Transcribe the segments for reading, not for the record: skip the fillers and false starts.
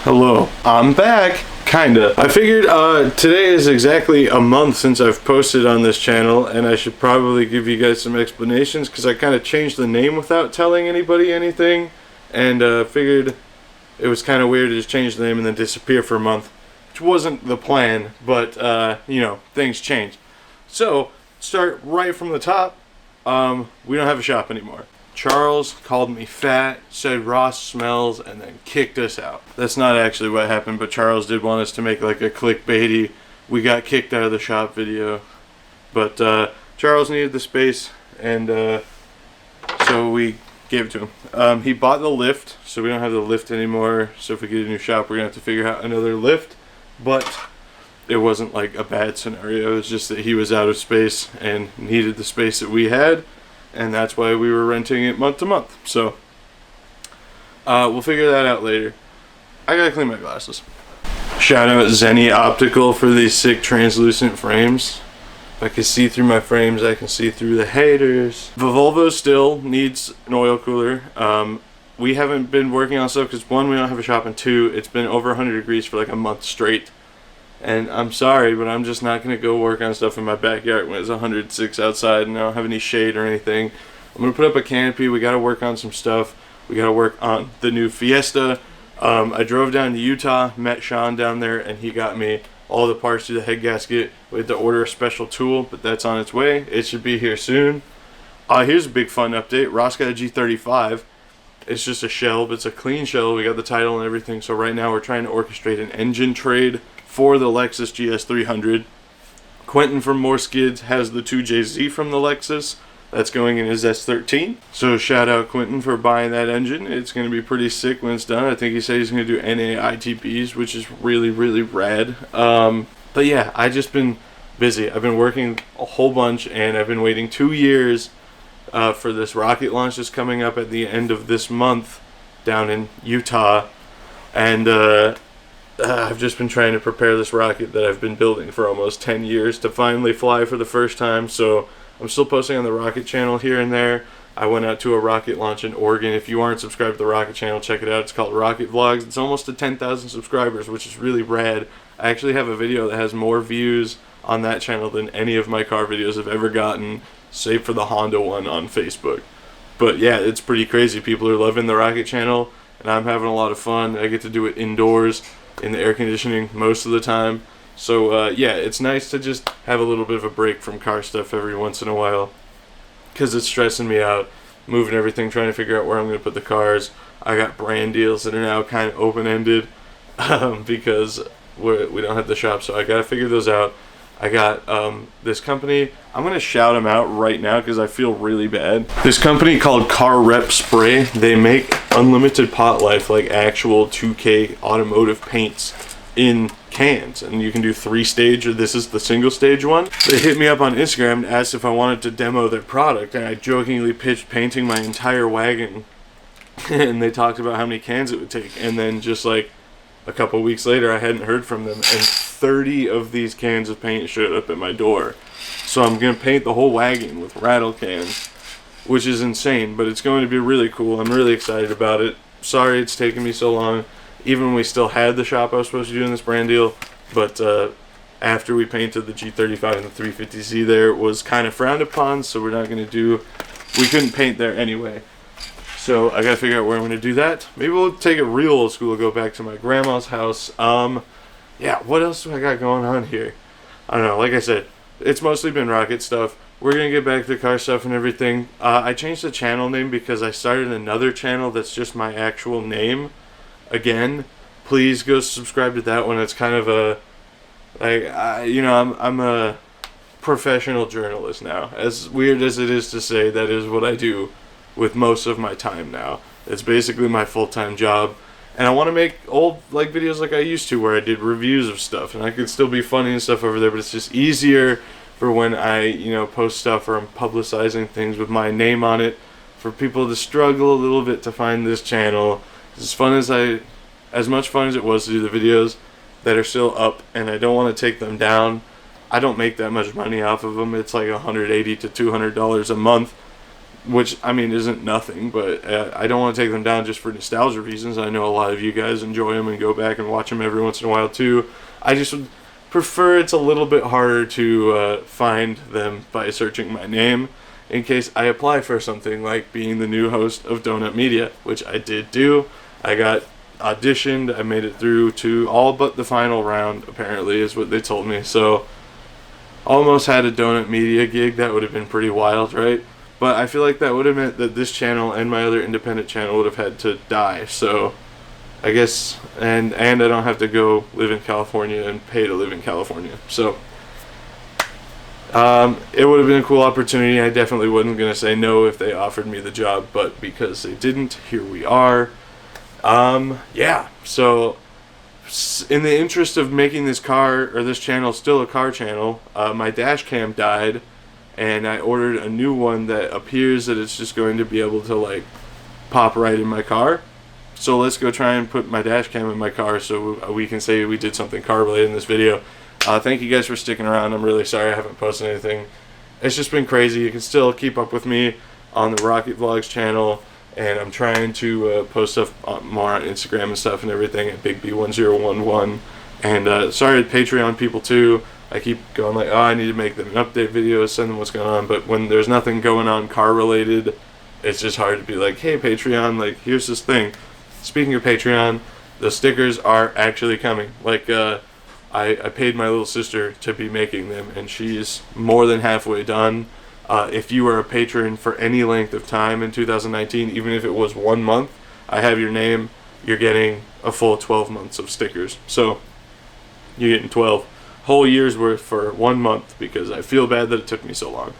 Hello, I'm back. Kinda. I figured today is exactly a month since I've posted on this channel, and I should probably give you guys some explanations because I kind of changed the name without telling anybody anything, and figured it was kind of weird to just change the name and then disappear for a month, which wasn't the plan, but you know, things change. So, start right from the top. We don't have a shop anymore. Charles called me fat, said Ross smells, and then kicked us out. That's not actually what happened, but Charles did want us to make like a clickbaity "we got kicked out of the shop" video. But Charles needed the space, and so we gave it to him. He bought the lift, so we don't have the lift anymore. So if we get a new shop, we're gonna have to figure out another lift. But it wasn't like a bad scenario. It was just that he was out of space and needed the space that we had. And that's why we were renting it month to month. So we'll figure that out later. I gotta clean my glasses. Shout out Zenny Optical for these sick translucent frames. If I can see through my frames, I can see through the haters. The Volvo still needs an oil cooler. We haven't been working on stuff because one, we don't have a shop, and two, it's been over 100 degrees for like a month straight. And I'm sorry, but I'm just not going to go work on stuff in my backyard when it's 106 outside and I don't have any shade or anything. I'm going to put up a canopy. We got to work on some stuff. We got to work on the new Fiesta. I drove down to Utah, met Sean down there, and he got me all the parts to the head gasket. We had to order a special tool, but that's on its way. It should be here soon. Here's a big fun update. Ross got a G35. It's just a shell, but it's a clean shell. We got the title and everything. So right now we're trying to orchestrate an engine trade for the Lexus GS300. Quentin from More Skids has the 2JZ from the Lexus. That's going in his S13. So shout out Quentin for buying that engine. It's going to be pretty sick when it's done. I think he said he's going to do NA ITBs, which is really, really rad. But yeah, I've just been busy. I've been working a whole bunch, and I've been waiting 2 years for this rocket launch that's coming up at the end of this month down in Utah. And I've just been trying to prepare this rocket that I've been building for almost 10 years to finally fly for the first time. So I'm still posting on the Rocket channel here and there. I went out to a rocket launch in Oregon. If you aren't subscribed to the Rocket channel, check it out. It's called Rocket Vlogs. It's almost to 10,000 subscribers, which is really rad. I actually have a video that has more views on that channel than any of my car videos have ever gotten, save for the Honda one on Facebook. But yeah, it's pretty crazy. People are loving the Rocket channel, and I'm having a lot of fun. I get to do it indoors in the air conditioning most of the time. So yeah, it's nice to just have a little bit of a break from car stuff every once in a while, because it's stressing me out, moving everything, trying to figure out where I'm going to put the cars. I got brand deals that are now kind of open-ended because we don't have the shop, so I got to figure those out. I got this company. I'm going to shout them out right now because I feel really bad. This company called Car Rep Spray. They make unlimited pot life, like actual 2K automotive paints in cans. And you can do 3-stage, or this is the single-stage one. They hit me up on Instagram and asked if I wanted to demo their product. And I jokingly pitched painting my entire wagon. And they talked about how many cans it would take. And then just like a couple weeks later, I hadn't heard from them, and 30 of these cans of paint showed up at my door. So I'm going to paint the whole wagon with rattle cans, which is insane, but it's going to be really cool. I'm really excited about it. Sorry it's taken me so long, even when we still had the shop I was supposed to do in this brand deal, but after we painted the G35 and the 350Z there, it was kind of frowned upon, so we're not going to do, we couldn't paint there anyway. So I gotta figure out where I'm gonna do that. Maybe we'll take it real old school, go back to my grandma's house. Yeah, what else do I got going on here? I don't know, like I said, it's mostly been rocket stuff. We're gonna get back to car stuff and everything. I changed the channel name because I started another channel that's just my actual name. Again, please go subscribe to that one. It's kind of a, like, you know, I'm a professional journalist now. As weird as it is to say, that is what I do with most of my time now. It's basically my full-time job, and I want to make old like videos like I used to, where I did reviews of stuff, and I could still be funny and stuff over there, but it's just easier for when I, you know, post stuff or I'm publicizing things with my name on it, for people to struggle a little bit to find this channel. As much fun as it was to do the videos that are still up, and I don't want to take them down. I don't make that much money off of them. It's like $180 to $200 a month. which I mean isn't nothing, but I don't want to take them down just for nostalgia reasons. I know a lot of you guys enjoy them and go back and watch them every once in a while too. I just would prefer it's a little bit harder to find them by searching my name in case I apply for something like being the new host of Donut Media, which I did do. I got auditioned, I made it through to all but the final round, apparently, is what they told me. So almost had a Donut Media gig. That would have been pretty wild, right? But I feel like that would have meant that this channel and my other independent channel would have had to die. So I guess, and I don't have to go live in California and pay to live in California. So it would have been a cool opportunity. I definitely wasn't going to say no if they offered me the job, but because they didn't, here we are. Yeah, so in the interest of making this channel still a car channel, my dash cam died, and I ordered a new one that appears that it's just going to be able to like pop right in my car. So let's go try and put my dash cam in my car so we can say we did something car related in this video. Thank you guys for sticking around. I'm really sorry I haven't posted anything. It's just been crazy. You can still keep up with me on the Rocket Vlogs channel, and I'm trying to post stuff more on Instagram and stuff and everything at BigB1011. And sorry to Patreon people too. I keep going like, oh, I need to make them an update video, send them what's going on. But when there's nothing going on car related, it's just hard to be like, hey Patreon, like here's this thing. Speaking of Patreon, the stickers are actually coming. Like I paid my little sister to be making them, and she's more than halfway done. If you are a patron for any length of time in 2019, even if it was 1 month, I have your name. You're getting a full 12 months of stickers. So you're getting 12 whole years worth for 1 month, because I feel bad that it took me so long.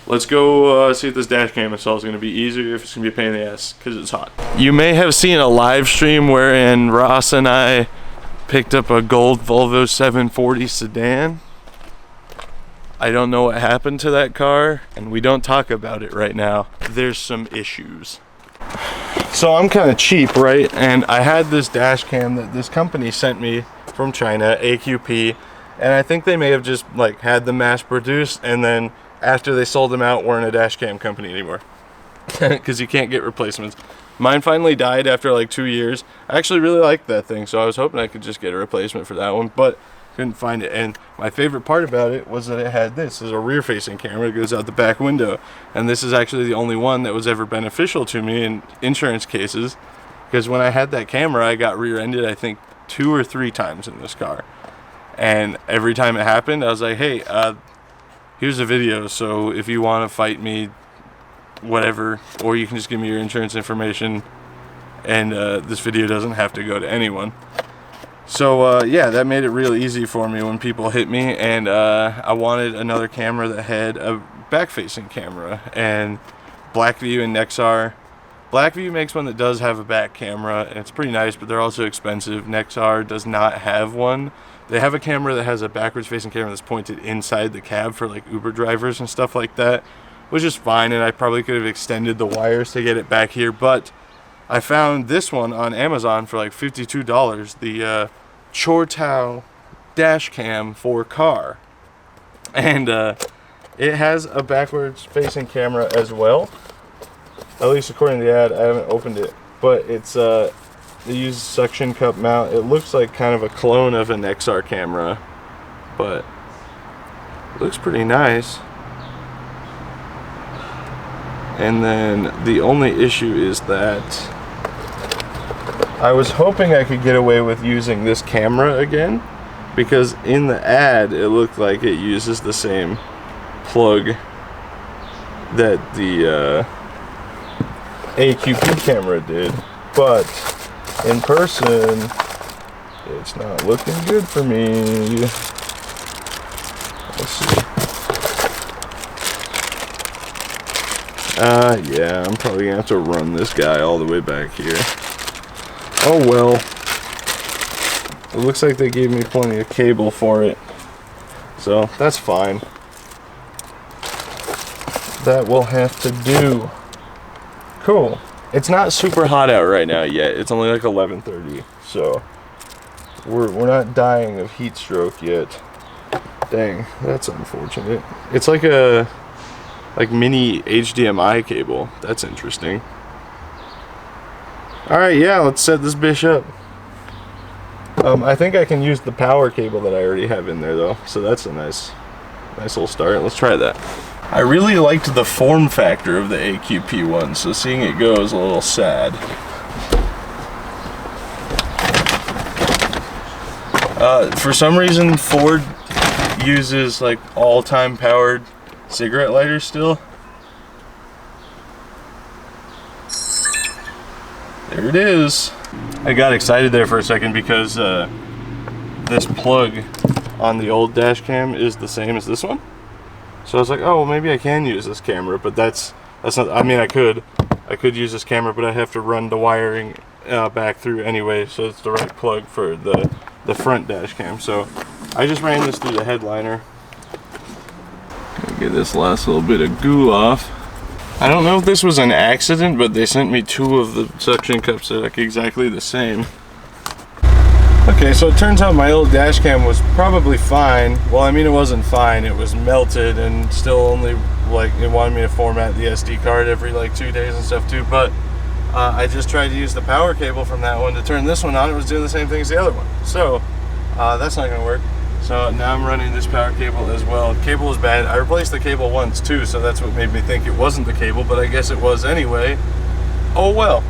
Let's go see if this dash cam install is going to be easier, if it's going to be a pain in the ass, because it's hot. You may have seen a live stream wherein Ross and I picked up a gold Volvo 740 sedan. I don't know what happened to that car, and we don't talk about it right now. There's some issues. So I'm kind of cheap, right? And I had this dash cam that this company sent me from China, AQP, and I think they may have just like had them mass produced, and then after they sold them out, weren't a dash cam company anymore, because you can't get replacements. Mine finally died after like 2 years. I actually really liked that thing, so I was hoping I could just get a replacement for that one, but couldn't find it. And my favorite part about it was that it had this as a rear-facing camera. It goes out the back window, and this is actually the only one that was ever beneficial to me in insurance cases, because when I had that camera, I got rear-ended I think 2 or 3 times in this car, and every time it happened, I was like, hey, here's a video, so if you want to fight me, whatever, or you can just give me your insurance information, and this video doesn't have to go to anyone. So yeah, that made it real easy for me when people hit me, and I wanted another camera that had a back-facing camera, and Blackview and Nexar. Blackview makes one that does have a back camera, and it's pretty nice, but they're also expensive. Nexar does not have one. They have a camera that has a backwards-facing camera that's pointed inside the cab for like Uber drivers and stuff like that, which is fine, and I probably could have extended the wires to get it back here, but I found this one on Amazon for like $52, the Chortao dash cam for car, and it has a backwards facing camera as well, at least according to the ad. I haven't opened it, but it's they use suction cup mount. It looks like kind of a clone of an XR camera, but it looks pretty nice. And then the only issue is that I was hoping I could get away with using this camera again, because in the ad it looked like it uses the same plug that the AQP camera did, but in person it's not looking good for me. Let's see. Yeah, I'm probably gonna have to run this guy all the way back here. Oh well. It looks like they gave me plenty of cable for it, so that's fine. That will have to do. Cool. It's not super hot out right now yet. It's only like 11:30, so we're not dying of heat stroke yet. Dang, that's unfortunate. It's like a like mini HDMI cable. That's interesting. Alright, yeah, let's set this bitch up. I think I can use the power cable that I already have in there though, so that's a nice little start. Let's try that. I really liked the form factor of the AQP one, so seeing it go is a little sad. For some reason, Ford uses like all-time powered cigarette lighters still. There it is. I got excited there for a second because this plug on the old dash cam is the same as this one. So I was like, oh, well, maybe I can use this camera, but that's not, I mean, I could use this camera, but I have to run the wiring back through anyway, so it's the right plug for the front dash cam. So I just ran this through the headliner. Get this last little bit of goo off. I don't know if this was an accident, but they sent me 2 of the suction cups that are like exactly the same. Okay, so it turns out my old dash cam was probably fine. Well, I mean, it wasn't fine. It was melted and still only, like, it wanted me to format the SD card every like 2 days and stuff too. But I just tried to use the power cable from that one to turn this one on. It was doing the same thing as the other one. So that's not gonna work. So now I'm running this power cable as well. Cable was bad. I replaced the cable once too, so that's what made me think it wasn't the cable, but I guess it was anyway. Oh well.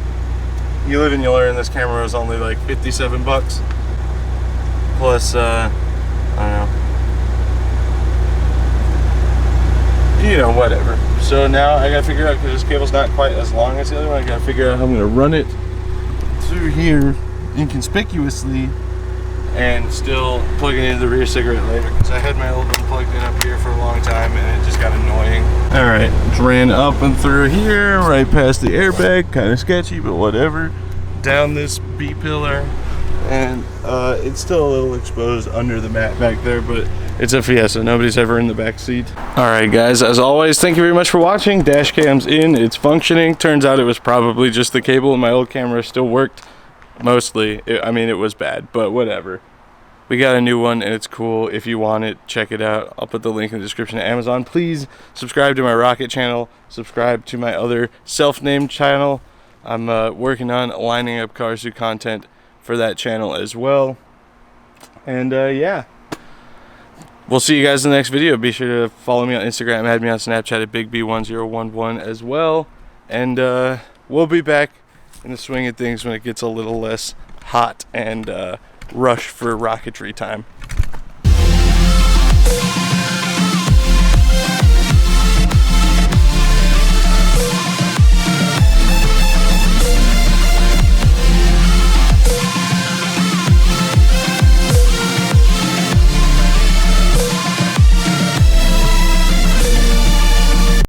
You live and you learn. This camera was only like 57 bucks. Plus, I don't know. You know, whatever. So now I gotta figure out, because this cable's not quite as long as the other one, I gotta figure out how I'm gonna run it through here inconspicuously and still plug it into the rear cigarette lighter, because I had my old one plugged in up here for a long time and it just got annoying. Alright, ran up and through here, right past the airbag, kind of sketchy, but whatever. Down this B-pillar, and it's still a little exposed under the mat back there, but it's a Fiesta. Nobody's ever in the back seat. Alright guys, as always, thank you very much for watching. Dash cam's in, it's functioning. Turns out it was probably just the cable, and my old camera still worked. Mostly. I mean, it was bad, but whatever. We got a new one and it's cool. If you want it, check it out. I'll put the link in the description to Amazon. Please subscribe to my Rocket channel. Subscribe to my other self-named channel. I'm working on lining up Carsu content for that channel as well. And yeah. We'll see you guys in the next video. Be sure to follow me on Instagram, add me on Snapchat at BigB1011 as well. And we'll be back in the swing of things when it gets a little less hot and rush for rocketry time.